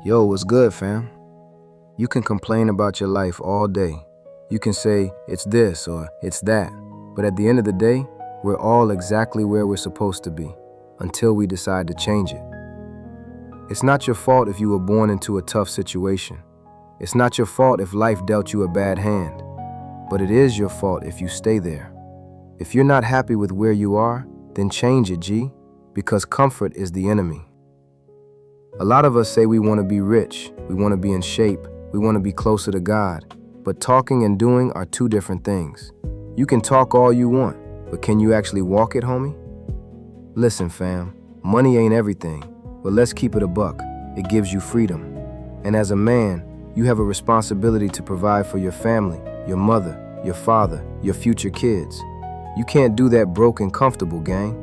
Yo, what's good, fam? You can complain about your life all day. You can say it's this or it's that. But at the end of the day, we're all exactly where we're supposed to be until we decide to change it. It's not your fault if you were born into a tough situation. It's not your fault if life dealt you a bad hand. But it is your fault if you stay there. If you're not happy with where you are, then change it, G, because comfort is the enemy. A lot of us say we want to be rich, we want to be in shape, we want to be closer to God, but talking and doing are two different things. You can talk all you want, but can you actually walk it, homie? Listen, fam, money ain't everything, but let's keep it a buck. It gives you freedom. And as a man, you have a responsibility to provide for your family, your mother, your father, your future kids. You can't do that broke and comfortable, gang.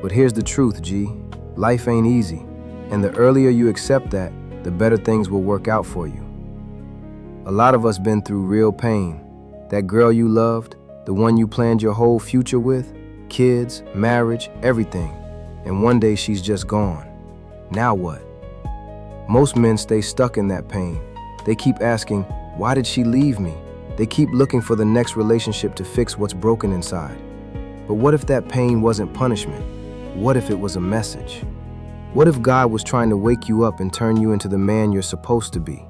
But here's the truth, G. Life ain't easy. And the earlier you accept that, the better things will work out for you. A lot of us been through real pain. That girl you loved, the one you planned your whole future with, kids, marriage, everything. And one day she's just gone. Now what? Most men stay stuck in that pain. They keep asking, why did she leave me? They keep looking for the next relationship to fix what's broken inside. But what if that pain wasn't punishment? What if it was a message? What if God was trying to wake you up and turn you into the man you're supposed to be?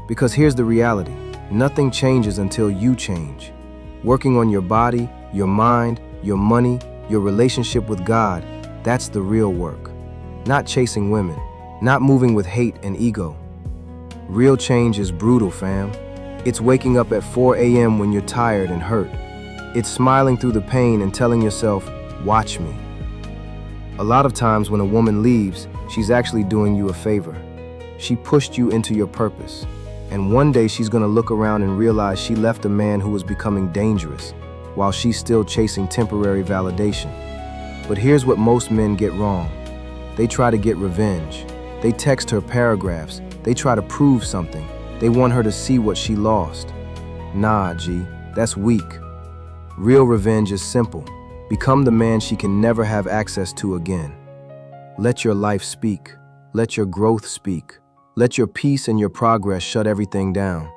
Because here's the reality. Nothing changes until you change. Working on your body, your mind, your money, your relationship with God, that's the real work. Not chasing women, not moving with hate and ego. Real change is brutal, fam. It's waking up at 4 a.m. when you're tired and hurt. It's smiling through the pain and telling yourself, watch me. A lot of times when a woman leaves, she's actually doing you a favor. She pushed you into your purpose. And one day she's gonna look around and realize she left a man who was becoming dangerous, while she's still chasing temporary validation. But here's what most men get wrong. They try to get revenge. They text her paragraphs. They try to prove something. They want her to see what she lost. Nah, G, that's weak. Real revenge is simple. Become the man she can never have access to again. Let your life speak. Let your growth speak. Let your peace and your progress shut everything down.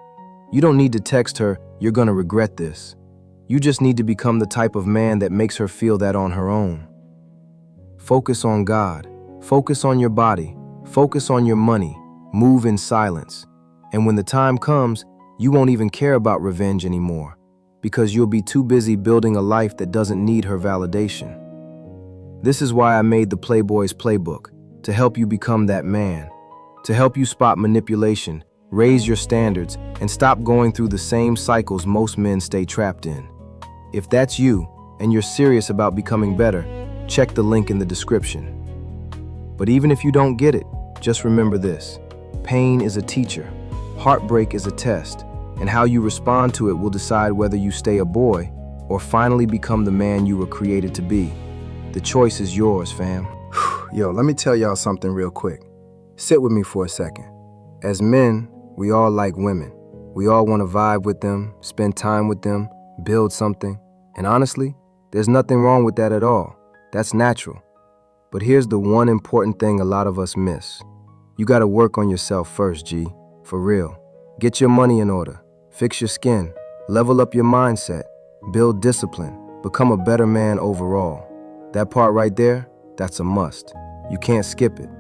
You don't need to text her, you're gonna regret this. You just need to become the type of man that makes her feel that on her own. Focus on God. Focus on your body. Focus on your money. Move in silence. And when the time comes, you won't even care about revenge anymore, because you'll be too busy building a life that doesn't need her validation. This is why I made the Playboy's Playbook, to help you become that man, to help you spot manipulation, raise your standards, and stop going through the same cycles most men stay trapped in. If that's you, and you're serious about becoming better, check the link in the description. But even if you don't get it, just remember this: pain is a teacher, heartbreak is a test, and how you respond to it will decide whether you stay a boy or finally become the man you were created to be. The choice is yours, fam. Yo, let me tell y'all something real quick. Sit with me for a second. As men, we all like women. We all want to vibe with them, spend time with them, build something. And honestly, there's nothing wrong with that at all. That's natural. But here's the one important thing a lot of us miss. You gotta work on yourself first, G. For real. Get your money in order. Fix your skin. Level up your mindset. Build discipline. Become a better man overall. That part right there, that's a must. You can't skip it.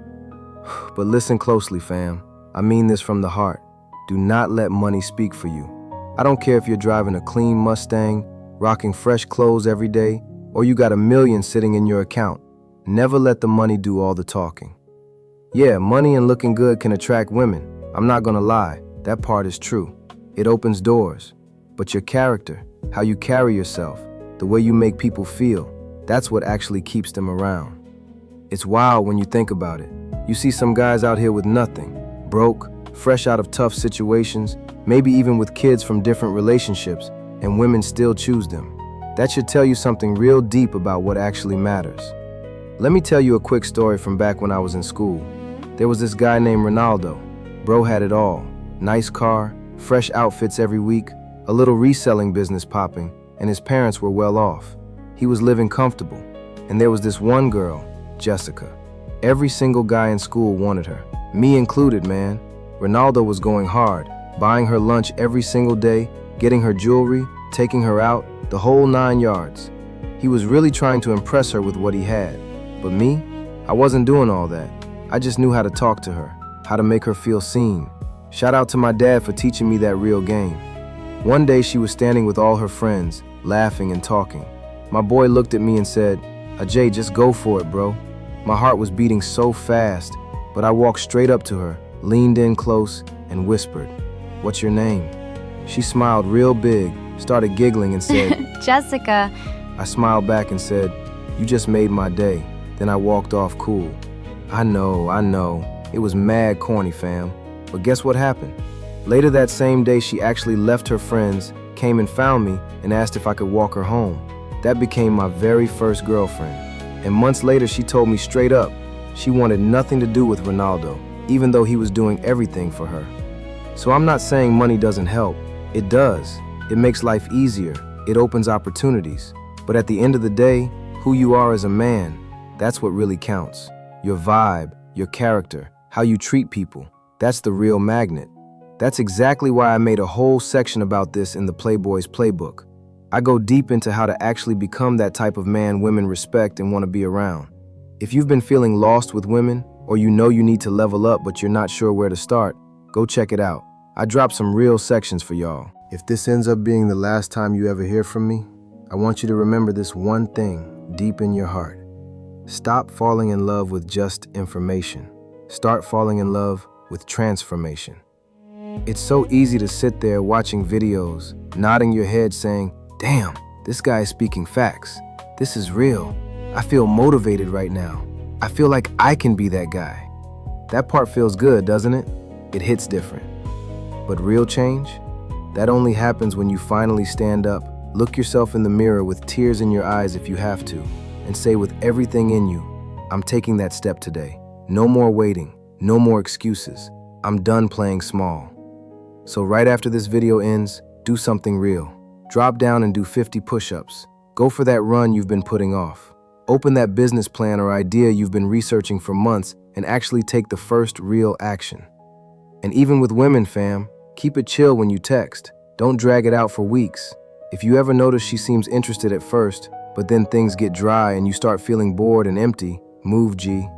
But listen closely, fam. I mean this from the heart. Do not let money speak for you. I don't care if you're driving a clean Mustang, rocking fresh clothes every day, or you got $1 million sitting in your account. Never let the money do all the talking. Yeah, money and looking good can attract women. I'm not gonna lie, that part is true. It opens doors. But your character, how you carry yourself, the way you make people feel, that's what actually keeps them around. It's wild when you think about it. You see some guys out here with nothing, broke, fresh out of tough situations, maybe even with kids from different relationships, and women still choose them. That should tell you something real deep about what actually matters. Let me tell you a quick story from back when I was in school. There was this guy named Ronaldo. Bro had it all. Nice car, fresh outfits every week, a little reselling business popping, and his parents were well off. He was living comfortable. And there was this one girl, Jessica. Every single guy in school wanted her. Me included, man. Ronaldo was going hard, buying her lunch every single day, getting her jewelry, taking her out, the whole 9 yards. He was really trying to impress her with what he had. But me, I wasn't doing all that. I just knew how to talk to her, how to make her feel seen. Shout out to my dad for teaching me that real game. One day she was standing with all her friends, laughing and talking. My boy looked at me and said, "Ajay, just go for it, bro." My heart was beating so fast, but I walked straight up to her, leaned in close, and whispered, "What's your name?" She smiled real big, started giggling and said, Jessica. I smiled back and said, "You just made my day." Then I walked off cool. I know. It was mad corny, fam. But guess what happened? Later that same day, she actually left her friends, came and found me, and asked if I could walk her home. That became my very first girlfriend. And months later, she told me straight up, she wanted nothing to do with Ronaldo, even though he was doing everything for her. So I'm not saying money doesn't help. It does. It makes life easier. It opens opportunities. But at the end of the day, who you are as a man, that's what really counts. Your vibe, your character, how you treat people, that's the real magnet. That's exactly why I made a whole section about this in the Playboy's Playbook. I go deep into how to actually become that type of man women respect and want to be around. If you've been feeling lost with women, or you know you need to level up but you're not sure where to start, go check it out. I dropped some real sections for y'all. If this ends up being the last time you ever hear from me, I want you to remember this one thing deep in your heart. Stop falling in love with just information. Start falling in love with transformation. It's so easy to sit there watching videos, nodding your head saying, "Damn, this guy is speaking facts. This is real. I feel motivated right now. I feel like I can be that guy." That part feels good, doesn't it? It hits different. But real change? That only happens when you finally stand up, look yourself in the mirror with tears in your eyes if you have to, and say with everything in you, "I'm taking that step today. No more waiting, no more excuses. I'm done playing small." So right after this video ends, do something real. Drop down and do 50 push-ups. Go for that run you've been putting off. Open that business plan or idea you've been researching for months and actually take the first real action. And even with women, fam, keep it chill when you text. Don't drag it out for weeks. If you ever notice she seems interested at first, but then things get dry and you start feeling bored and empty, move, G.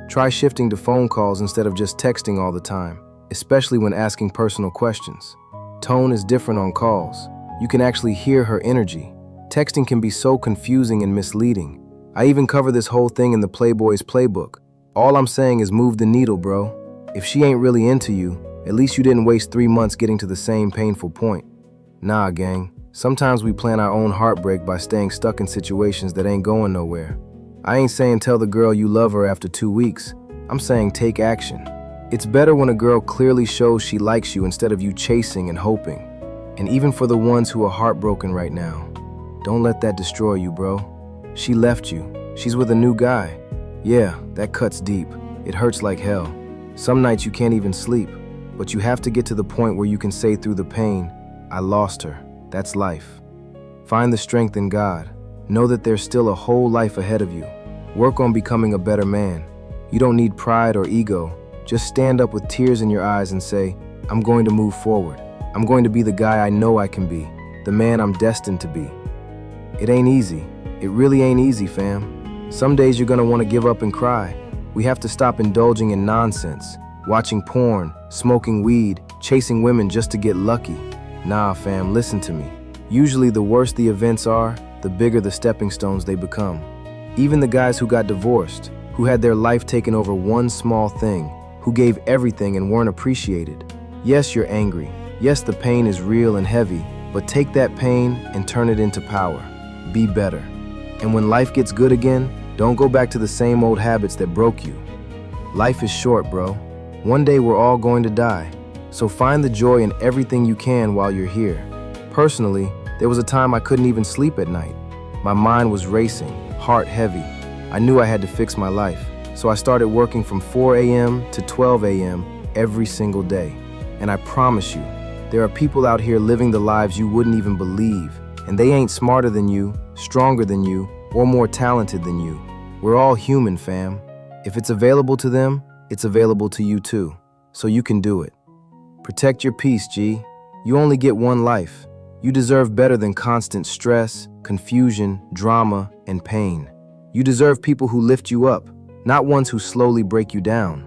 Try shifting to phone calls instead of just texting all the time, especially when asking personal questions. Tone is different on calls. You can actually hear her energy. Texting can be so confusing and misleading. I even cover this whole thing in the Playboy's Playbook. All I'm saying is move the needle, bro. If she ain't really into you, at least you didn't waste 3 months getting to the same painful point. Nah, gang. Sometimes we plan our own heartbreak by staying stuck in situations that ain't going nowhere. I ain't saying tell the girl you love her after 2 weeks. I'm saying take action. It's better when a girl clearly shows she likes you instead of you chasing and hoping. And even for the ones who are heartbroken right now, don't let that destroy you, bro. She left you. She's with a new guy. Yeah, that cuts deep. It hurts like hell. Some nights you can't even sleep, but you have to get to the point where you can say through the pain, "I lost her." That's life. Find the strength in God. Know that there's still a whole life ahead of you. Work on becoming a better man. You don't need pride or ego. Just stand up with tears in your eyes and say, "I'm going to move forward. I'm going to be the guy I know I can be, the man I'm destined to be." It ain't easy. It really ain't easy, fam. Some days you're gonna want to give up and cry. We have to stop indulging in nonsense, watching porn, smoking weed, chasing women just to get lucky. Nah, fam, listen to me. Usually the worse the events are, the bigger the stepping stones they become. Even the guys who got divorced, who had their life taken over one small thing, who gave everything and weren't appreciated. Yes, you're angry. Yes, the pain is real and heavy, but take that pain and turn it into power. Be better. And when life gets good again, don't go back to the same old habits that broke you. Life is short, bro. One day we're all going to die. So find the joy in everything you can while you're here. Personally, there was a time I couldn't even sleep at night. My mind was racing, heart heavy. I knew I had to fix my life, so I started working from 4 a.m. to 12 a.m. every single day. And I promise you, there are people out here living the lives you wouldn't even believe, and they ain't smarter than you, stronger than you, or more talented than you. We're all human, fam. If it's available to them, it's available to you too, so you can do it. Protect your peace, G. You only get one life. You deserve better than constant stress, confusion, drama, and pain. You deserve people who lift you up, not ones who slowly break you down.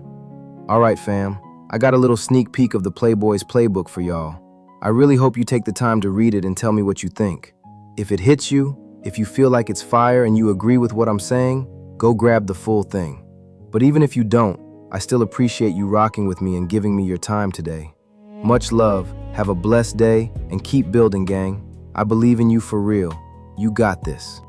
All right, fam, I got a little sneak peek of the Playboys playbook for y'all. I really hope you take the time to read it and tell me what you think. If it hits you, if you feel like it's fire and you agree with what I'm saying, go grab the full thing. But even if you don't, I still appreciate you rocking with me and giving me your time today. Much love, have a blessed day, and keep building, gang. I believe in you for real. You got this.